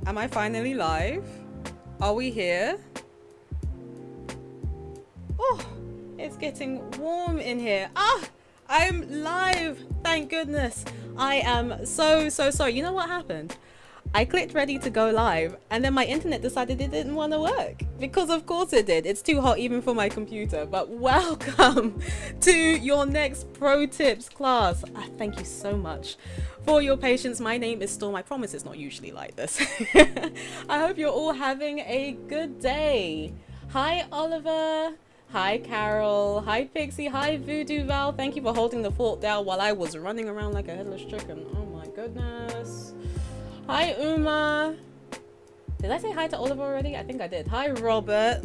Am I finally live? Are we here? Oh, it's getting warm in here. Ah, I'm live. Thank goodness. I am so sorry. You know what happened? I clicked ready to go live and then my internet decided it didn't want to work, because of course it did. It's too hot even for my computer. But welcome to your next pro tips class. Thank you so much for your patience. My name is Storm. I promise it's not usually like this. I hope you're all having a good day. Hi Oliver. Hi Carol. Hi Pixie. Hi Voodoo Val. Thank you for holding the fort down while I was running around like a headless chicken. Oh my goodness. Hi Uma. Did I say hi to Oliver already? I think I did. Hi Robert.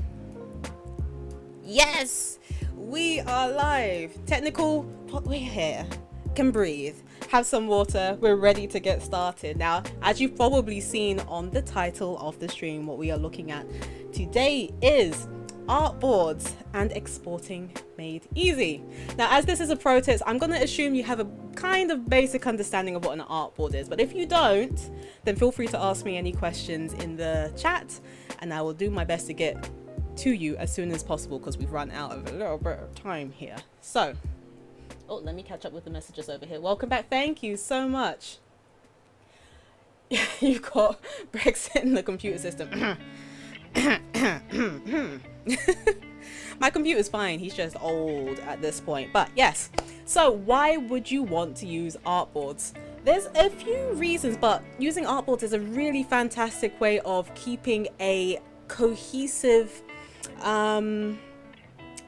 Yes, we are live. Technical, but we're here. Can breathe. Have some water. We're ready to get started. Now, as you've probably seen on the title of the stream, what we are looking at today is artboards and exporting made easy. Now, as this is a pro tip, I'm going to assume you have a kind of basic understanding of what an artboard is, but if you don't, then feel free to ask me any questions in the chat and I will do my best to get to you as soon as possible, because we've run out of a little bit of time here. So, oh, let me catch up with the messages over here. Welcome back. Thank you so much. You've got Brexit in the computer system. My computer's fine, he's just old at this point. But yes, so why would you want to use artboards? There's a few reasons, but using artboards is a really fantastic way of keeping a cohesive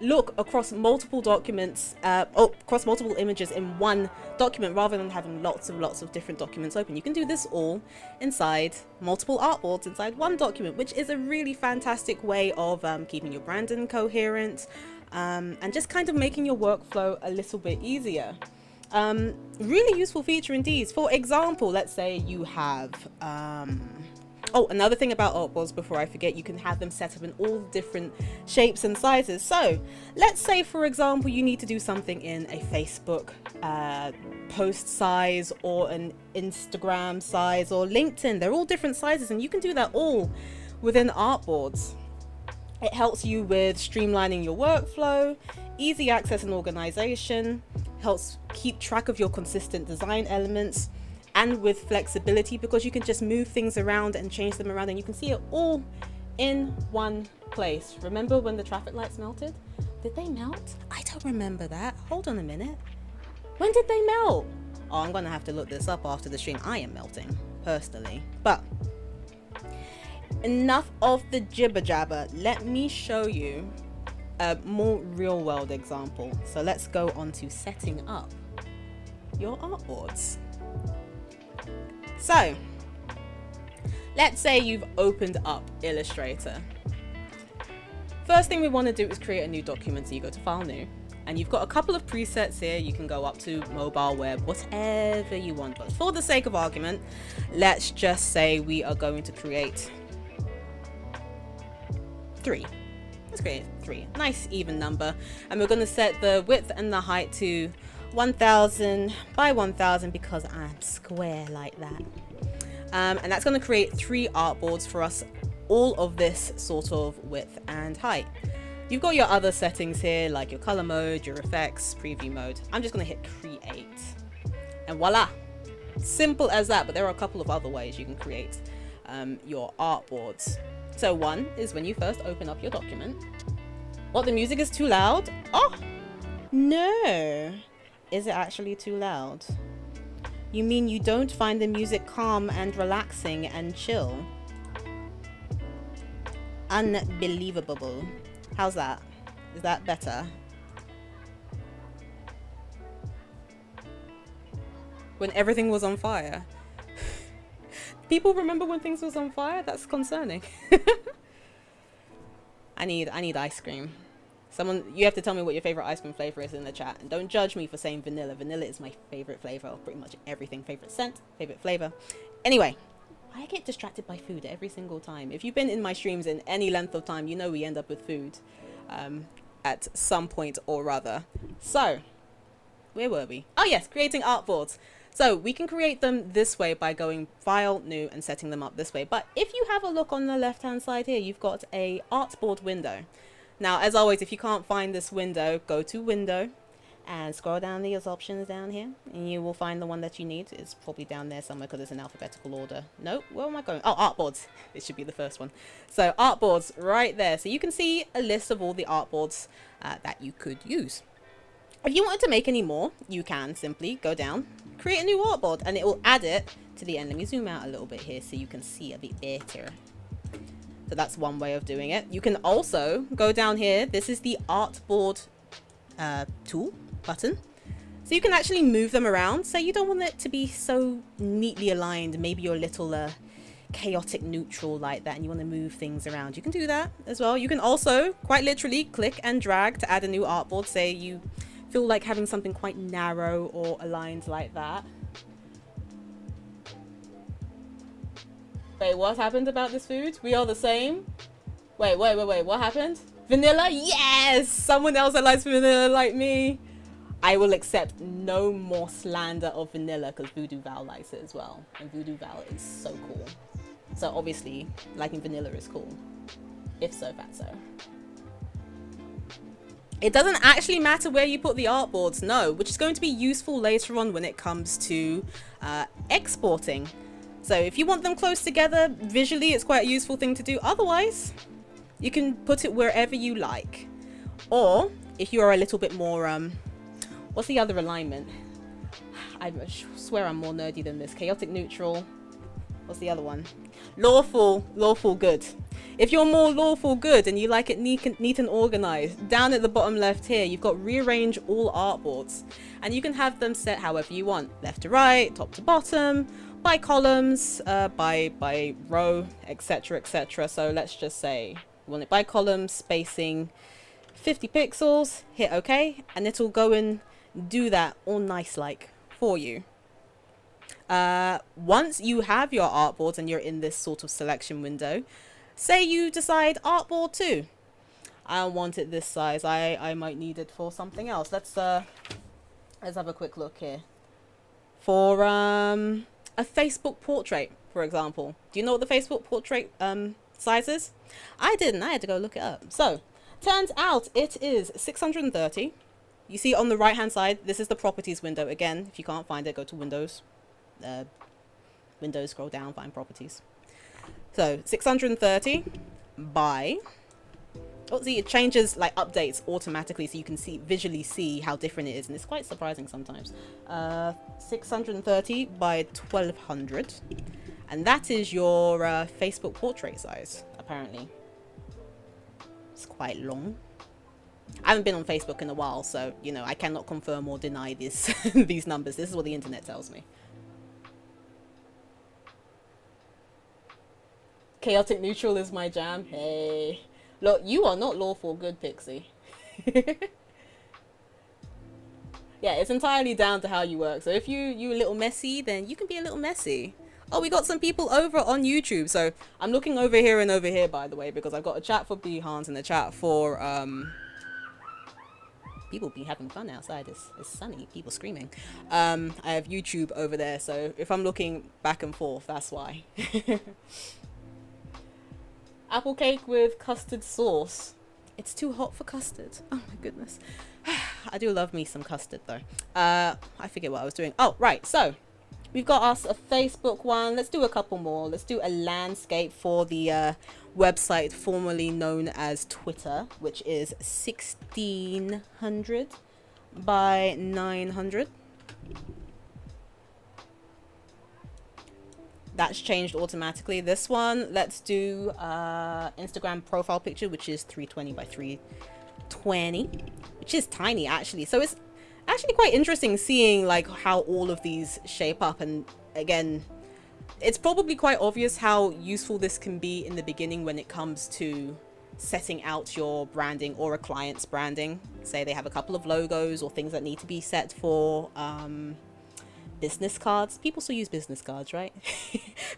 look across multiple documents, across multiple images in one document, rather than having lots of different documents open. You can do this all inside multiple artboards inside one document, which is a really fantastic way of keeping your branding coherent and just kind of making your workflow a little bit easier. Really useful feature indeed. For example, let's say you have oh, another thing about artboards before I forget, you can have them set up in all different shapes and sizes. So let's say, for example, you need to do something in a Facebook post size or an Instagram size or LinkedIn. They're all different sizes and you can do that all within artboards. It helps you with streamlining your workflow, easy access and organization, helps keep track of your consistent design elements, and with flexibility, because you can just move things around and change them around and you can see it all in one place. Remember when the traffic lights melted? Did they melt? I don't remember that. Hold on a minute. When did they melt? Oh, I'm gonna have to look this up after the stream. I am melting, personally. But enough of the jibber jabber. Let me show you a more real world example. So let's go on to setting up your artboards. So, let's say you've opened up Illustrator. First thing we want to do is create a new document. So you go to File, New, and you've got a couple of presets here. You can go up to mobile, web, whatever you want. But for the sake of argument, let's just say we are going to create 3. Let's create 3. Nice even number. And we're going to set the width and the height to 1000 by 1000 because I'm square like that. And that's going to create 3 artboards for us, all of this sort of width and height. You've got your other settings here, like your color mode, your effects, preview mode. I'm just going to hit create and voila, simple as that. But there are a couple of other ways you can create your artboards. So one is when you first open up your document. What, the music is too loud? Oh no. Is it actually too loud? You mean you don't find the music calm and relaxing and chill? Unbelievable. How's that? Is that better? When everything was on fire. People remember when things was on fire? That's concerning. I need ice cream. Someone, you have to tell me what your favorite ice cream flavor is in the chat, and don't judge me for saying vanilla. Vanilla is my favorite flavor of pretty much everything. Favorite scent, favorite flavor. Anyway, I get distracted by food every single time. If you've been in my streams in any length of time, you know we end up with food at some point or other. So, where were we? Oh yes, creating artboards. So we can create them this way by going File, New, and setting them up this way. But if you have a look on the left-hand side here, you've got a Artboard window. Now, as always, if you can't find this window, go to Window and scroll down these options down here, and you will find the one that you need. It's probably down there somewhere because it's in alphabetical order. No, where am I going? Oh, Artboards. It should be the first one. So Artboards right there. So you can see a list of all the artboards that you could use. If you wanted to make any more, you can simply go down, create a new artboard, and it will add it to the end. Let me zoom out a little bit here so you can see a bit better. So that's one way of doing it. You can also go down here. This is the Artboard tool button. So you can actually move them around. So you don't want it to be so neatly aligned. Maybe you're a little chaotic neutral like that and you want to move things around. You can do that as well. You can also quite literally click and drag to add a new artboard. Say you feel like having something quite narrow or aligned like that. Wait, what happened about this food? We are the same? Wait, what happened? Vanilla? Yes! Someone else that likes vanilla like me. I will accept no more slander of vanilla because Voodoo Val likes it as well. And Voodoo Val is so cool. So obviously, liking vanilla is cool. If so, fatso. It doesn't actually matter where you put the artboards, no, which is going to be useful later on when it comes to exporting. So if you want them close together, visually it's quite a useful thing to do. Otherwise, you can put it wherever you like. Or if you are a little bit more, what's the other alignment? I swear I'm more nerdy than this. Chaotic neutral. What's the other one? Lawful good. If you're more lawful good and you like it neat and organized, down at the bottom left here, you've got rearrange all artboards. And you can have them set however you want. Left to right, top to bottom, by columns, by row, etc, etc. So let's just say you want it by column, spacing 50 pixels, hit OK, and it'll go and do that all nice like for you. Once you have your artboards and you're in this sort of selection window, say you decide artboard 2. I want it this size. I might need it for something else. Let's have a quick look here. For a Facebook portrait, for example. Do you know what the Facebook portrait size is? I didn't. I had to go look it up. So, turns out it is 630. You see on the right hand side, this is the properties window. Again, if you can't find it, go to Windows. Windows, scroll down, find properties. So 630 by, oh, see, it changes, like updates automatically, so you can visually see how different it is, and it's quite surprising sometimes. 630 by 1200, and that is your Facebook portrait size, apparently. It's quite long. I haven't been on Facebook in a while, so, you know, I cannot confirm or deny this these numbers. This is what the internet tells me. Chaotic neutral is my jam. Hey. Look, you are not lawful good, Pixie. Yeah, it's entirely down to how you work. So if you're a little messy, then you can be a little messy. Oh, we got some people over on YouTube. So I'm looking over here and over here, by the way, because I've got a chat for Behance and a chat for... people be having fun outside. It's sunny. People screaming. I have YouTube over there. So if I'm looking back and forth, that's why. Apple cake with custard sauce. It's too hot for custard. Oh my goodness. I do love me some custard though. I forget what I was doing. Oh, right. So we've got us a Facebook one. Let's do a couple more. Let's do a landscape for the website formerly known as Twitter, which is 1600 by 900. That's changed automatically. This one, let's do Instagram profile picture, which is 320 by 320, which is tiny actually. So it's actually quite interesting seeing like how all of these shape up. And again, it's probably quite obvious how useful this can be in the beginning when it comes to setting out your branding or a client's branding. Say they have a couple of logos or things that need to be set for business cards. People still use business cards, right?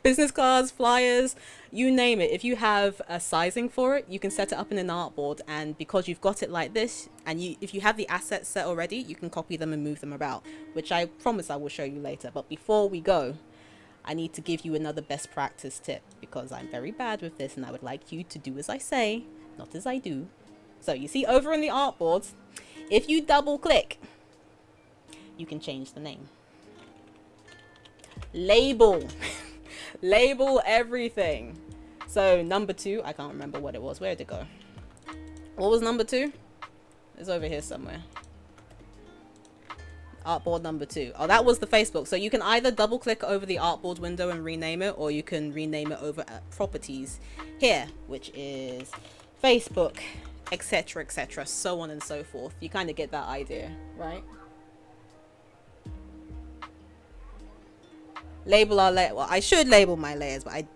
Business cards, flyers, you name it. If you have a sizing for it, you can set it up in an artboard, and because you've got it like this, and if you have the assets set already, you can copy them and move them about, which I promise I will show you later. But before we go, I need to give you another best practice tip, because I'm very bad with this and I would like you to do as I say, not as I do. So you see over in the artboards, if you double click, you can change the name. Label. Label everything. So number 2, I can't remember what it was. Where did it go? What was number 2? It's over here somewhere. Artboard number 2. Oh, that was the Facebook. So you can either double click over the artboard window and rename it, or you can rename it over at properties here, which is Facebook, etc, etc, so on and so forth. You kind of get that idea, right? Label our layer. Well, I should label my layers, but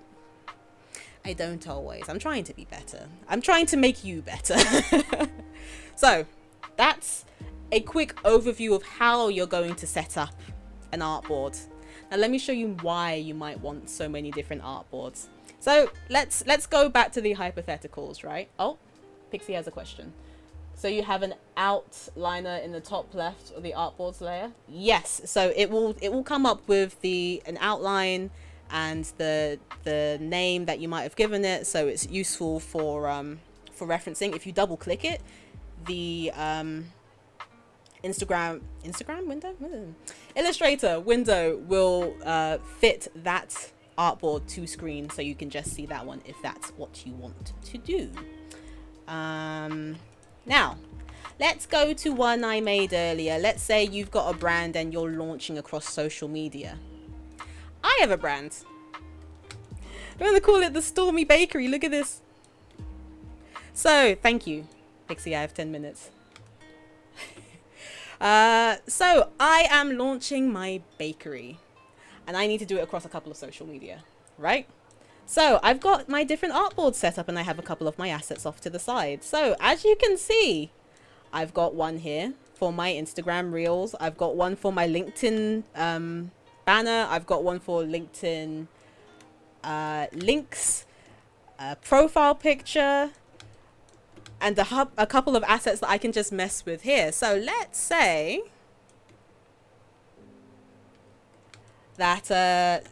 I don't always. I'm trying to be better. I'm trying to make you better. So that's a quick overview of how you're going to set up an artboard. Now let me show you why you might want so many different artboards. So let's go back to the hypotheticals, right? Oh, Pixie has a question. So you have an outliner in the top left of the artboards layer? Yes. So it will come up with an outline and the name that you might have given it. So it's useful for referencing. If you double click it, the Instagram window? Illustrator window will fit that artboard to screen, so you can just see that one if that's what you want to do. Now, let's go to one I made earlier. Let's say you've got a brand and you're launching across social media. I have a brand. I'm going to call it the Stormy Bakery. Look at this. So, thank you, Pixie. I have 10 minutes. So, I am launching my bakery. And I need to do it across a couple of social media, right? So I've got my different artboards set up and I have a couple of my assets off to the side. So as you can see, I've got one here for my Instagram reels. I've got one for my LinkedIn banner. I've got one for LinkedIn links, profile picture, and a couple of assets that I can just mess with here. So let's say that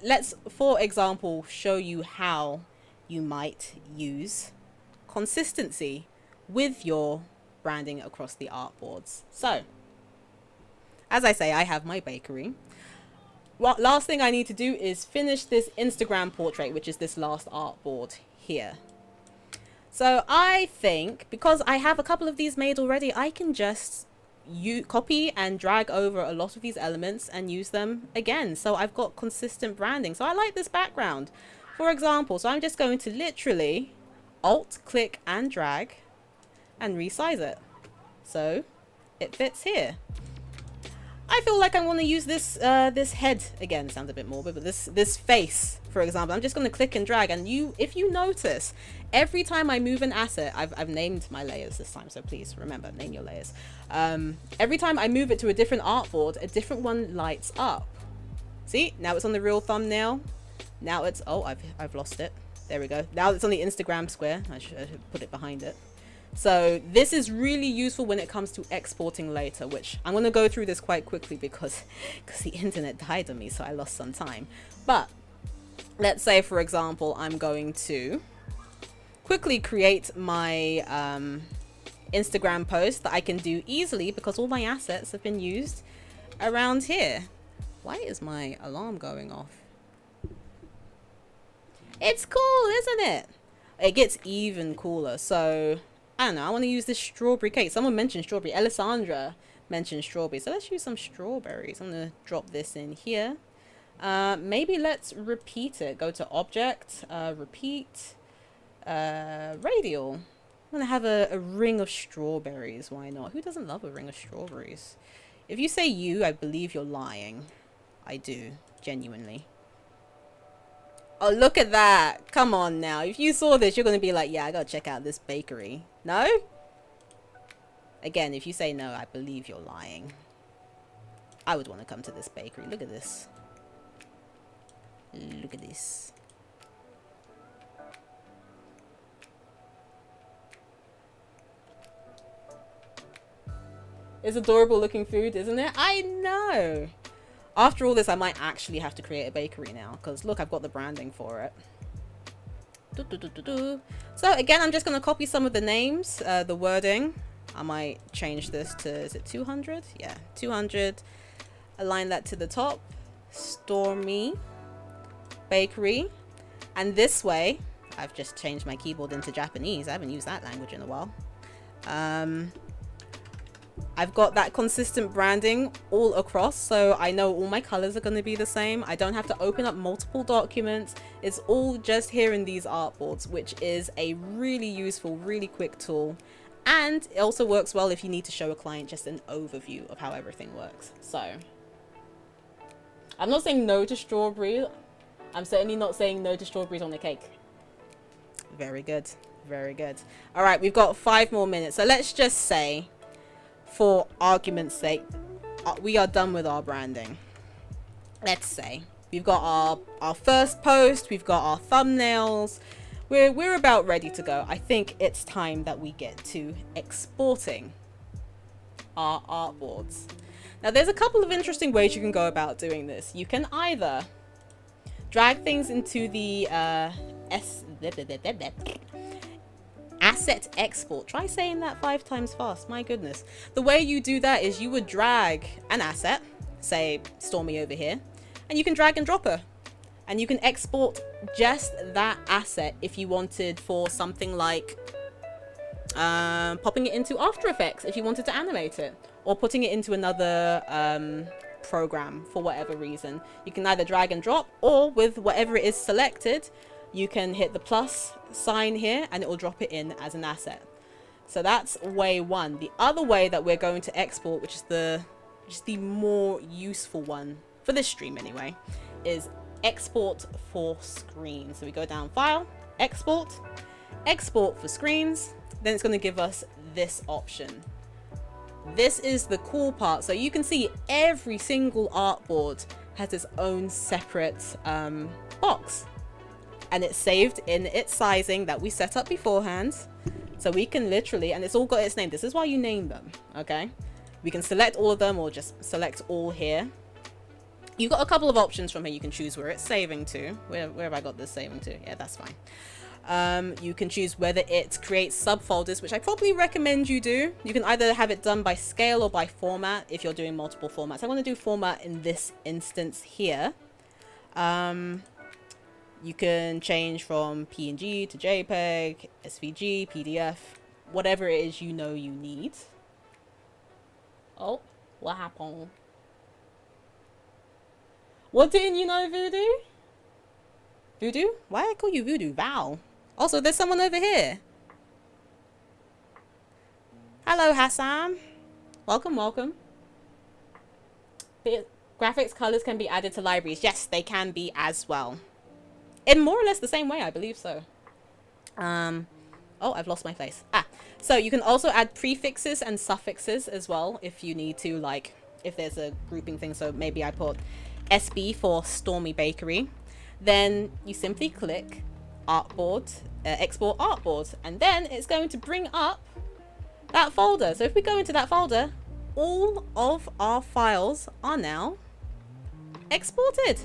let's, for example, show you how you might use consistency with your branding across the artboards. So, as I say, I have my bakery. Well, last thing I need to do is finish this Instagram portrait, which is this last artboard here. So I think, because I have a couple of these made already, I can just copy and drag over a lot of these elements and use them again. So I've got consistent branding. So I like this background, for example. So I'm just going to literally alt click and drag and resize it so it fits here. I feel like I want to use this this head again. Sounds a bit morbid, but this face, for example, I'm just going to click and drag, and if you notice, every time I move an asset, I've named my layers this time, so please remember, name your layers. Every time I move it to a different artboard, a different one lights up. See, now it's on the real thumbnail. Now it's, oh, I've lost it. There we go. Now it's on the Instagram square. I should put it behind it. So this is really useful when it comes to exporting later, which I'm going to go through this quite quickly because the internet died on me, so I lost some time. But let's say, for example, I'm going to quickly create my Instagram post that I can do easily because all my assets have been used around here. Why is my alarm going off? It's cool, isn't it? It gets even cooler. So I don't know, I want to use this strawberry cake. Someone mentioned strawberry. Alessandra mentioned strawberry. So let's use some strawberries. I'm going to drop this in here. Maybe let's repeat it. Go to object, repeat, radial. I'm going to have a ring of strawberries. Why not? Who doesn't love a ring of strawberries? If you say you, I believe you're lying. I do, genuinely. Oh, look at that. Come on now. If you saw this, you're going to be like, yeah, I got to check out this bakery. No? Again, if you say no, I believe you're lying. I would want to come to this bakery. Look at this. Look at this. It's adorable looking food, isn't it? I know. After all this, I might actually have to create a bakery now, because look, I've got the branding for it. So again, I'm just going to copy some of the names, the wording. I might change this to, is it 200? Yeah, 200. Align that to the top. Stormy Bakery. And this way, I've just changed my keyboard into Japanese. I haven't used that language in a while. I've got that consistent branding all across, so I know all my colors are going to be the same. I don't have to open up multiple documents. It's all just here in these artboards, which is a really useful, really quick tool. And it also works well if you need to show a client just an overview of how everything works. So I'm not saying no to strawberry. I'm certainly not saying no to strawberries on the cake. Very good. Very good. All right, we've got 5 more minutes. So let's just say, for argument's sake, we are done with our branding. Let's say we've got our first post, we've got our thumbnails, we're about ready to go. I think it's time that we get to exporting our artboards. Now there's a couple of interesting ways you can go about doing this. You can either drag things into the asset export. Try saying that 5 times fast. My goodness. The way you do that is you would drag an asset, say Stormy over here, and you can drag and drop her. And you can export just that asset if you wanted for something like popping it into After Effects if you wanted to animate it, or putting it into another program for whatever reason. You can either drag and drop, or with whatever it is selected, you can hit the plus sign here and it will drop it in as an asset. So that's way one. The other way that we're going to export, which is the more useful one for this stream anyway, is export for screen. So we go down File, Export, Export for screens. Then it's going to give us this option. This is the cool part. So you can see every single artboard has its own separate box. And it's saved in its sizing that we set up beforehand. So we can literally, and it's all got its name. This is why you name them, okay? We can select all of them or just select all here. You've got a couple of options from here. You can choose where it's saving to. Where have I got this saving to? Yeah, that's fine. You can choose whether it creates subfolders, which I probably recommend you do. You can either have it done by scale or by format if you're doing multiple formats. I want to do format in this instance here. You can change from PNG to JPEG, SVG, PDF, whatever it is you know you need. Oh, what happened? What didn't you know, Voodoo? Voodoo? Why I call you Voodoo? Val. Also, there's someone over here. Hello, Hassan. Welcome, welcome. The graphics colors can be added to libraries. Yes, they can be as well. In more or less the same way, I believe so. Oh, I've lost my place. So you can also add prefixes and suffixes as well if you need to, like, if there's a grouping thing. So maybe I put SB for Stormy Bakery. Then you simply click Artboard, Export Artboard, and then it's going to bring up that folder. So if we go into that folder, all of our files are now exported.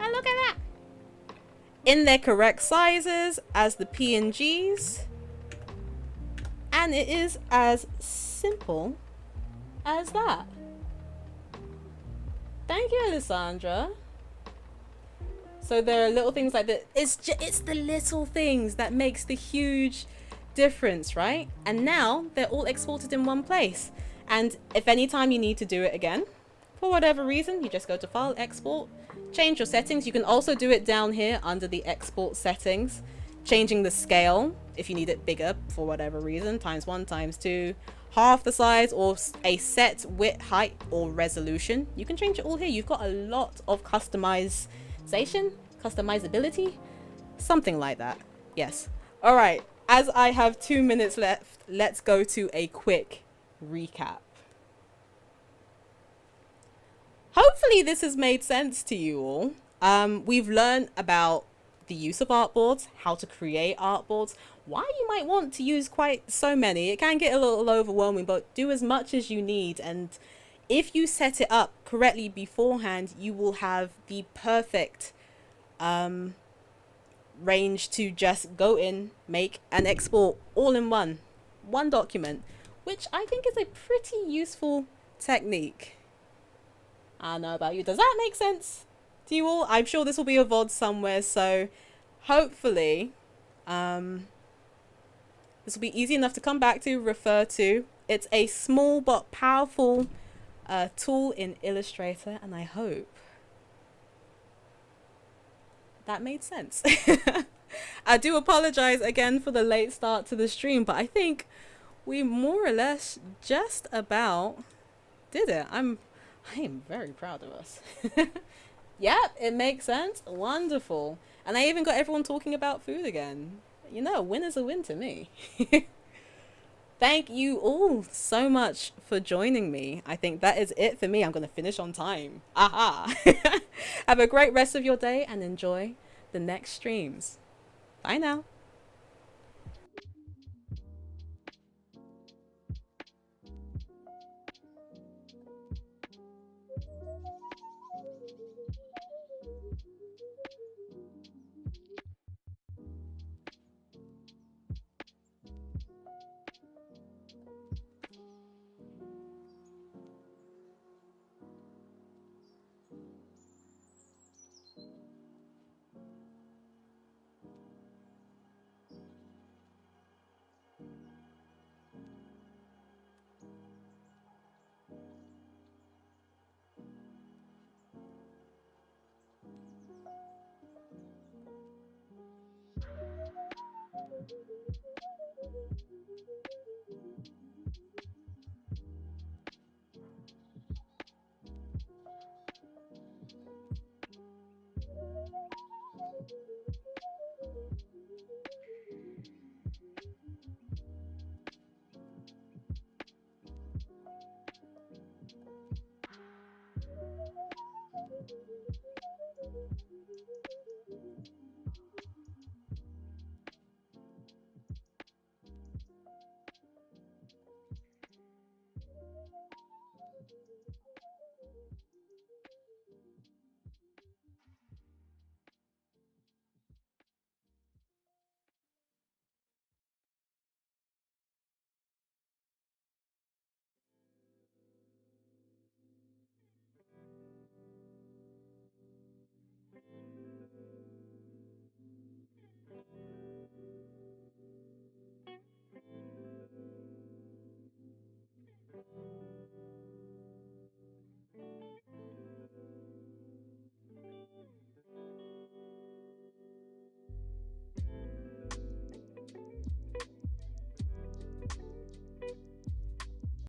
And look at that. In their correct sizes as the PNGs. And it is as simple as that. Thank you, Alessandra. So there are little things like that. It's the little things that makes the huge difference, right? And now they're all exported in one place. And if any time you need to do it again, for whatever reason, you just go to File, Export, change your settings. You can also do it down here under the export settings, changing the scale if you need it bigger for whatever reason, times1, times2, half the size, or a set width, height, or resolution. You can change it all here. You've got a lot of customization, customizability, something like that. Yes. All right. As I have 2 minutes left, let's go to a quick recap. hopefully this has made sense to you all. We've learned about the use of artboards, how to create artboards, why you might want to use quite so many. It can get a little overwhelming, but do as much as you need. And if you set it up correctly beforehand, you will have the perfect range to just go in, make, and export all in one document, which I think is a pretty useful technique. I don't know about you. Does that make sense to you all? I'm sure this will be a VOD somewhere, so hopefully this will be easy enough to come back to, refer to. It's a small but powerful tool in Illustrator, and I hope that made sense. I do apologize again for the late start to the stream, but I think we more or less just about did it. I am very proud of us. Yep, it makes sense. Wonderful. And I even got everyone talking about food again. You know, a win is a win to me. Thank you all so much for joining me. I think that is it for me. I'm going to finish on time. Aha. Have a great rest of your day and enjoy the next streams. Bye now.